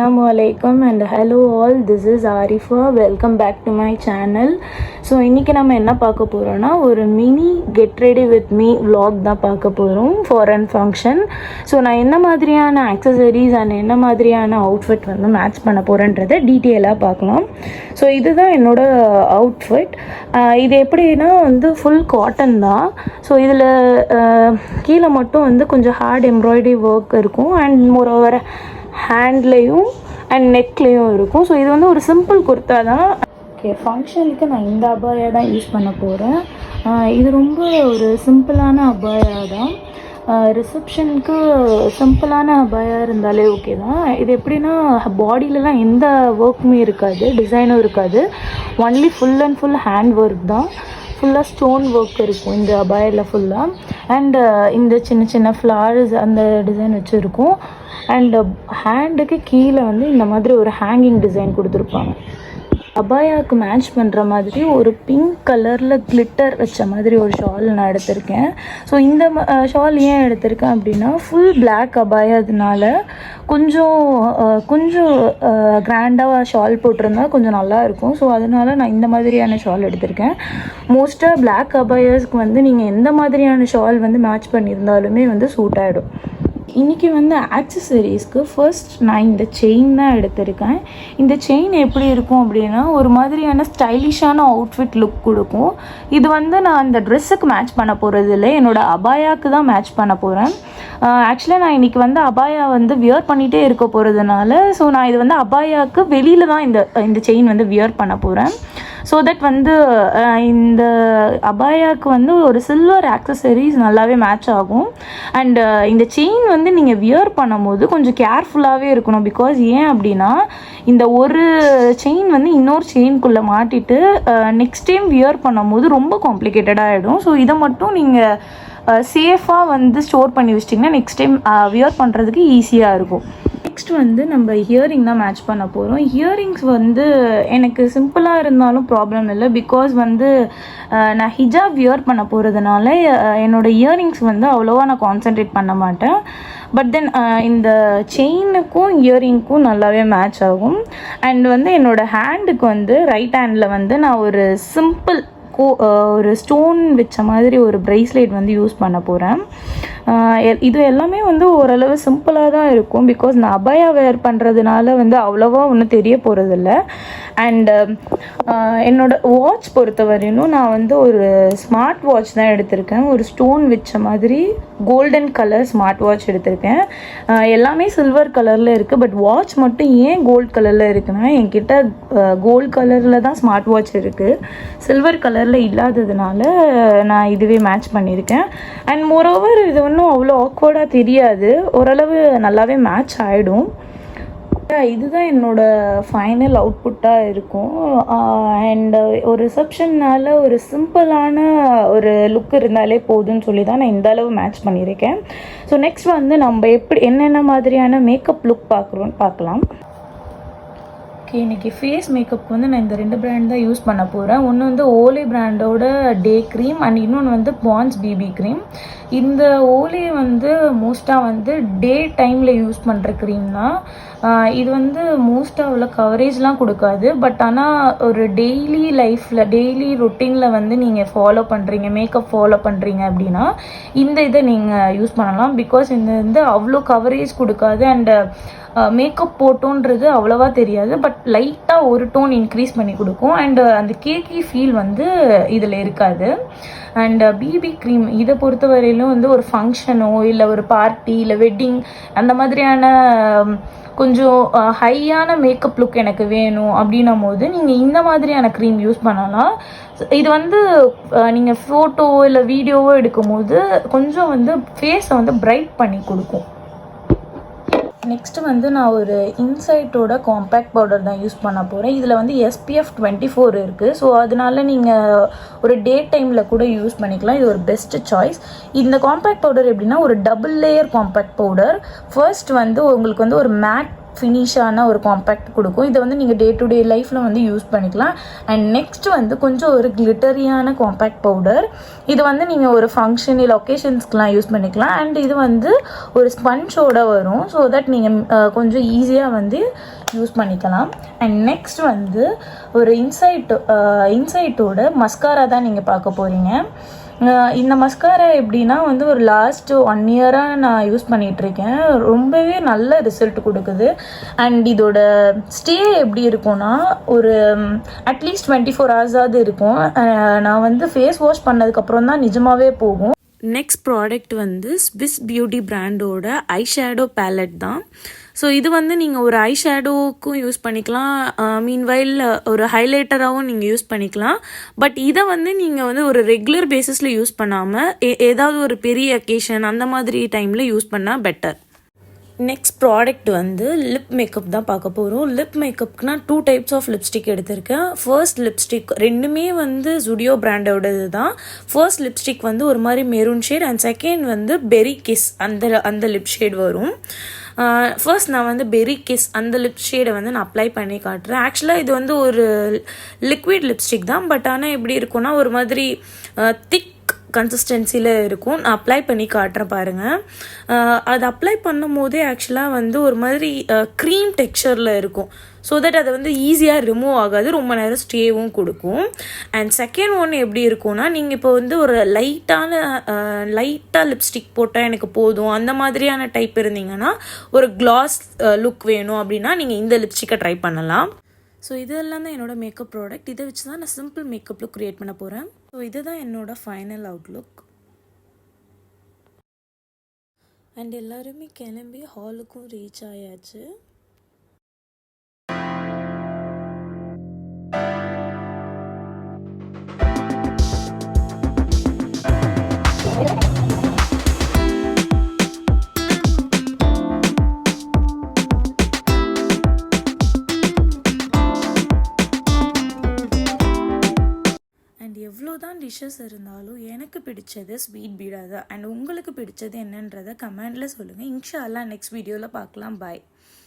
Assalamu alaikum and hello all, this is Arifa. Welcome back to my channel. So இன்றைக்கி நம்ம என்ன பார்க்க போகிறோன்னா ஒரு mini get ready with me vlog தான் பார்க்க போகிறோம் ஃபார் அன் ஃபங்க்ஷன். ஸோ நான் என்ன மாதிரியான ஆக்சசரிஸ் அண்ட் என்ன மாதிரியான அவுட்ஃபிட் வந்து மேட்ச் பண்ண போகிறேன்றதை டீட்டெயிலாக பார்க்கலாம். ஸோ இதுதான் என்னோடய அவுட்ஃபிட். இது எப்படின்னா வந்து ஃபுல் காட்டன் தான். ஸோ இதில் கீழே மட்டும் வந்து கொஞ்சம் ஹார்ட் எம்ப்ராய்டரி ஒர்க் இருக்கும் அண்ட் மோரோவர் ஹேண்ட்லேயும் அண்ட் நெக்லேயும் இருக்கும். ஸோ இது வந்து ஒரு சிம்பிள் குர்த்தா தான். ஓகே, ஃபங்க்ஷனுக்கு நான் இந்த அபாயா தான் யூஸ் பண்ண போகிறேன். இது ரொம்ப ஒரு சிம்பிளான அபாயா தான். ரிசப்ஷனுக்கு சிம்பிளான அபாயா இருந்தாலே ஓகே தான். இது எப்படின்னா பாடியிலலாம் எந்த ஒர்க்குமே இருக்காது, டிசைனும் இருக்காது, only full and full hand work தான். ஃபுல்லாக ஸ்டோன் ஒர்க் இருக்கும் இந்த அபாயில் ஃபுல்லாக. அண்ட் இந்த சின்ன சின்ன ஃப்ளவர்ஸ் அந்த டிசைன் வச்சுருக்கும். அண்ட் ஹேண்டுக்கு கீழே வந்து இந்த மாதிரி ஒரு ஹேங்கிங் டிசைன் கொடுத்துருப்பாங்க. அபாயாவுக்கு மேட்ச் பண்ணுற மாதிரி ஒரு பிங்க் கலரில் கிளிட்டர் வச்ச மாதிரி ஒரு ஷால் நான் எடுத்திருக்கேன். ஸோ இந்த ஷால் ஏன் எடுத்திருக்கேன் அப்படின்னா ஃபுல் பிளாக் அபாயாதனால கொஞ்சம் கிராண்டாக ஷால் போட்டிருந்தா கொஞ்சம் நல்லாயிருக்கும். ஸோ அதனால் நான் இந்த மாதிரியான ஷால் எடுத்திருக்கேன். மோஸ்ட்டாக பிளாக் அபாயாஸ்க்கு வந்து நீங்கள் எந்த மாதிரியான ஷால் வந்து மேட்ச் பண்ணியிருந்தாலுமே வந்து சூட் ஆகிடும். இன்றைக்கி வந்து ஆக்சசரிஸ்க்கு ஃபர்ஸ்ட் நான் இந்த செயின் தான் எடுத்திருக்கேன். இந்த செயின் எப்படி இருக்கும் அப்படின்னா ஒரு மாதிரியான ஸ்டைலிஷான அவுட்ஃபிட் லுக் கொடுக்கும். இது வந்து நான் இந்த ட்ரெஸ்ஸுக்கு மேட்ச் பண்ண போகிறது இல்லை, என்னோடய அபாயாவுக்கு தான் மேட்ச் பண்ண போகிறேன். ஆக்சுவலாக நான் இன்றைக்கி வந்து அபாயா வந்து வியர் பண்ணிகிட்டே இருக்க போகிறதுனால ஸோ நான் இது வந்து அபாயாவுக்கு வெளியில் தான் இந்த செயின் வந்து வியர் பண்ண போகிறேன். ஸோ தட் வந்து இந்த அபாயாவுக்கு வந்து ஒரு சில்வர் ஆக்சசரிஸ் நல்லாவே மேட்ச் ஆகும். அண்ட் இந்த செயின் வந்து நீங்கள் வியர் பண்ணும்போது கொஞ்சம் கேர்ஃபுல்லாகவே இருக்கணும். பிகாஸ் ஏன் அப்படின்னா இந்த ஒரு செயின் வந்து இன்னொரு செயின்குள்ளே மாட்டிட்டு நெக்ஸ்ட் டைம் வியர் பண்ணும்போது ரொம்ப காம்ப்ளிகேட்டடாக ஆகிடும். ஸோ இதை மட்டும் நீங்கள் சேஃபாக வந்து ஸ்டோர் பண்ணி வச்சிட்டிங்கன்னா நெக்ஸ்ட் டைம் வியர் பண்ணுறதுக்கு ஈஸியாக இருக்கும். நெக்ஸ்ட் வந்து நம்ம ஹியரிங் தான் மேட்ச் பண்ண போகிறோம். ஹியரிங்ஸ் வந்து எனக்கு சிம்பிளாக இருந்தாலும் ப்ராப்ளம் இல்லை. பிகாஸ் வந்து நான் ஹிஜாப் வியர் பண்ண போகிறதுனால என்னோடய இயரிங்ஸ் வந்து அவ்வளோவா நான் கான்சென்ட்ரேட் பண்ண மாட்டேன். பட் தென் இந்த செயினுக்கும் இயரிங்க்கும் நல்லாவே மேட்ச் ஆகும். அண்ட் வந்து என்னோடய ஹேண்டுக்கு வந்து ரைட் ஹேண்டில் வந்து நான் ஒரு சிம்பிள் ஒரு ஸ்டோன் வச்ச மாதிரி ஒரு ப்ரேஸ்லெட் வந்து யூஸ் பண்ண போகிறேன். இது எல்லாமே வந்து ஓரளவு சிம்பிளாக தான் இருக்கும். பிகாஸ் நான் அபாயா வேர் பண்ணுறதுனால வந்து அவ்வளோவா ஒன்றும் தெரிய போகிறதில்ல. அண்டு என்னோடய வாட்ச் பொறுத்த வரையிலும் நான் வந்து ஒரு ஸ்மார்ட் வாட்ச் தான் எடுத்திருக்கேன். ஒரு ஸ்டோன் வச்ச மாதிரி கோல்டன் கலர் ஸ்மார்ட் வாட்ச் எடுத்திருக்கேன். எல்லாமே சில்வர் கலரில் இருக்குது. பட் வாட்ச் மட்டும் ஏன் கோல்ட் கலரில் இருக்குன்னா என்கிட்ட கோல்ட் கலரில் தான் ஸ்மார்ட் வாட்ச் இருக்குது, சில்வர் கலரில் இல்லாததுனால நான் இதுவே மேட்ச் பண்ணியிருக்கேன். அண்ட் மோரோவர் இது ஒன்றும் அவ்வளோ ஆக்வர்டாக தெரியாது, ஓரளவு நல்லாவே மேட்ச் ஆகிடும். இதுதான் என்னோடய ஃபைனல் அவுட்புட்டாக இருக்கும். அண்ட் ஒரு ரிசப்ஷன்னால் ஒரு சிம்பிளான ஒரு லுக் இருந்தாலே போதும்னு சொல்லி தான் நான் இந்த அளவு மேட்ச் பண்ணியிருக்கேன். ஸோ நெக்ஸ்ட் வந்து நம்ம என்னென்ன மாதிரியான மேக்கப் லுக் பார்க்கலாம். ஓகே, இன்றைக்கி ஃபேஸ் மேக்கப் வந்து நான் இந்த 2 பிராண்ட் தான் யூஸ் பண்ண போகிறேன். ஒன்று வந்து ஓலே பிராண்டோட டே க்ரீம் அண்ட் இன்னொன்று வந்து பான்ஸ் பிபி க்ரீம். இந்த ஓலே வந்து மோஸ்ட்டாக வந்து டே டைமில் யூஸ் பண்ணுற க்ரீம் தான். இது வந்து மோஸ்ட்டாக அவ்வளோ கவரேஜ்லாம் கொடுக்காது. பட் ஆனால் ஒரு டெய்லி லைஃப்பில் டெய்லி ரொட்டீனில் வந்து நீங்கள் ஃபாலோ பண்ணுறீங்க, மேக்கப் ஃபாலோ பண்ணுறீங்க அப்படின்னா இந்த இதை நீங்கள் யூஸ் பண்ணலாம். பிகாஸ் இந்த வந்து அவ்வளோ கவரேஜ் கொடுக்காது. அண்டு மேக்கப் போட்டோன்றது அவ்வளோவா தெரியாது. பட் லைட்டாக ஒரு டோன் இன்க்ரீஸ் பண்ணி கொடுக்கும். அண்டு அந்த கேக்கி ஃபீல் வந்து இதில் இருக்காது. அண்ட் பிபி க்ரீம் இதை பொறுத்த வரையிலும் வந்து ஒரு ஃபங்க்ஷனோ இல்லை ஒரு பார்ட்டி இல்லை வெட்டிங் அந்த மாதிரியான கொஞ்சம் ஹையான மேக்கப் லுக் எனக்கு வேணும் அப்படின்னும் போது நீங்கள் இந்த மாதிரியான க்ரீம் யூஸ் பண்ணலாம். இது வந்து நீங்கள் ஃபோட்டோ இல்லை வீடியோவோ எடுக்கும்போது கொஞ்சம் வந்து ஃபேஸை வந்து பிரைட் பண்ணி கொடுக்கும். நெக்ஸ்ட்டு வந்து நான் ஒரு இன்சைட்டோட காம்பேக்ட் பவுடர் தான் யூஸ் பண்ண போகிறேன். இதில் வந்து SPF 24 இருக்குது. ஸோ அதனால நீங்கள் ஒரு டே டைமில் கூட யூஸ் பண்ணிக்கலாம். இது ஒரு பெஸ்ட்டு சாய்ஸ். இந்த காம்பேக்ட் பவுடர் எப்படின்னா ஒரு double layer compact powder. First வந்து உங்களுக்கு வந்து ஒரு மேட் ஃபினிஷான ஒரு காம்பேக்ட் கொடுக்கும். இதை வந்து நீங்கள் டே டு டே லைஃப்பில் வந்து யூஸ் பண்ணிக்கலாம். அண்ட் நெக்ஸ்ட் வந்து கொஞ்சம் ஒரு கிளிட்டரியான காம்பேக்ட் பவுடர். இது வந்து நீங்கள் ஒரு ஃபங்க்ஷன் இல்லை ஒகேஷன்ஸ்க்கெலாம் யூஸ் பண்ணிக்கலாம். அண்ட் இது வந்து ஒரு ஸ்பஞ்சோட வரும். ஸோ தட் நீங்கள் கொஞ்சம் ஈஸியாக வந்து யூஸ் பண்ணிக்கலாம். அண்ட் நெக்ஸ்ட் வந்து ஒரு இன்சைட்டோட மஸ்காரா தான் நீங்கள் பார்க்க போகிறீங்க. இந்த மஸ்காரா எப்படின்னா வந்து ஒரு லாஸ்ட் 1 இயராக நான் யூஸ் பண்ணிகிட்ருக்கேன். ரொம்பவே நல்ல ரிசல்ட் கொடுக்குது. அண்ட் இதோட ஸ்டே எப்படி இருக்கும்னா ஒரு அட்லீஸ்ட் 24 ஹவர்ஸாவது இருக்கும். நான் வந்து ஃபேஸ் வாஷ் பண்ணதுக்கப்புறம் தான் நிஜமாகவே போகும். நெக்ஸ்ட் ப்ராடக்ட் வந்து ஸ்விஸ் பியூட்டி பிராண்டோட ஐ ஷேடோ பேலட் தான். ஸோ இது வந்து நீங்கள் ஒரு ஐ ஷேடோவுக்கும் யூஸ் பண்ணிக்கலாம், மீன்வைல் ஒரு ஹைலைட்டராகவும் நீங்கள் யூஸ் பண்ணிக்கலாம். பட் இதை வந்து நீங்கள் வந்து ஒரு ரெகுலர் பேசிஸில் யூஸ் பண்ணாமல் ஏதாவது ஒரு பெரிய அக்கேஷன் அந்த மாதிரி டைமில் யூஸ் பண்ணால் பெட்டர். நெக்ஸ்ட் ப்ராடக்ட் வந்து லிப் மேக்கப் தான் பார்க்க போகிறோம். லிப் மேக்கப்க்குனா 2 டைப்ஸ் ஆஃப் லிப்ஸ்டிக் எடுத்திருக்கேன். ஃபர்ஸ்ட் லிப்ஸ்டிக் ரெண்டுமே வந்து ஜுடியோ பிராண்டோடது தான். ஃபர்ஸ்ட் லிப்ஸ்டிக் வந்து ஒரு மாதிரி மெரூன் ஷேட் அண்ட் செகண்ட் வந்து பெரி கிஸ் அந்த லிப் ஷேட் வரும். ஃபர்ஸ்ட் நான் வந்து பெரி கிஸ் அந்த லிப் ஷேடை வந்து நான் அப்ளை பண்ணி காட்டுறேன். ஆக்சுவலாக இது வந்து ஒரு லிக்விட் லிப்ஸ்டிக் தான். பட் ஆனால் எப்படி இருக்கும்னா ஒரு மாதிரி திக் கன்சிஸ்டன்சியில் இருக்கும். நான் அப்ளை பண்ணி காட்டுறேன் பாருங்கள். அது அப்ளை பண்ணும் போதே ஆக்சுவலாக வந்து ஒரு மாதிரி க்ரீம் டெக்ஸ்சரில் இருக்கும். ஸோ தட் அதை வந்து ஈஸியாக ரிமூவ் ஆகாது, ரொம்ப நேரம் ஸ்டேவும் கொடுக்கும். அண்ட் செகண்ட் ஒன் எப்படி இருக்கும்னா நீங்கள் இப்போ வந்து ஒரு லைட்டாக லிப்ஸ்டிக் போட்டால் எனக்கு போதும் அந்த மாதிரியான டைப் இருந்தீங்கன்னா, ஒரு கிளாஸ் லுக் வேணும் அப்படின்னா நீங்கள் இந்த லிப்ஸ்டிக்கை ட்ரை பண்ணலாம். ஸோ இதெல்லாம் தான் என்னோடய மேக்கப் ப்ராடக்ட். இதை வச்சு தான் நான் சிம்பிள் மேக்கப் லுக் க்ரியேட் பண்ண போகிறேன். ஸோ இதுதான் என்னோடய ஃபைனல் அவுட்லுக். அண்ட் எல்லாருமே கிளம்பி ஹாலுக்கும் ரீச் ஆயாச்சு. எவ்வளோதான் டிஷ்ஷஸ் இருந்தாலும் எனக்கு பிடிச்சது ஸ்வீட் பீடா தான். அண்ட் உங்களுக்கு பிடிச்சது என்னன்றதை கமெண்டில் சொல்லுங்கள். இன்ஷா அல்லாஹ் நெக்ஸ்ட் வீடியோவில் பார்க்கலாம். பாய்.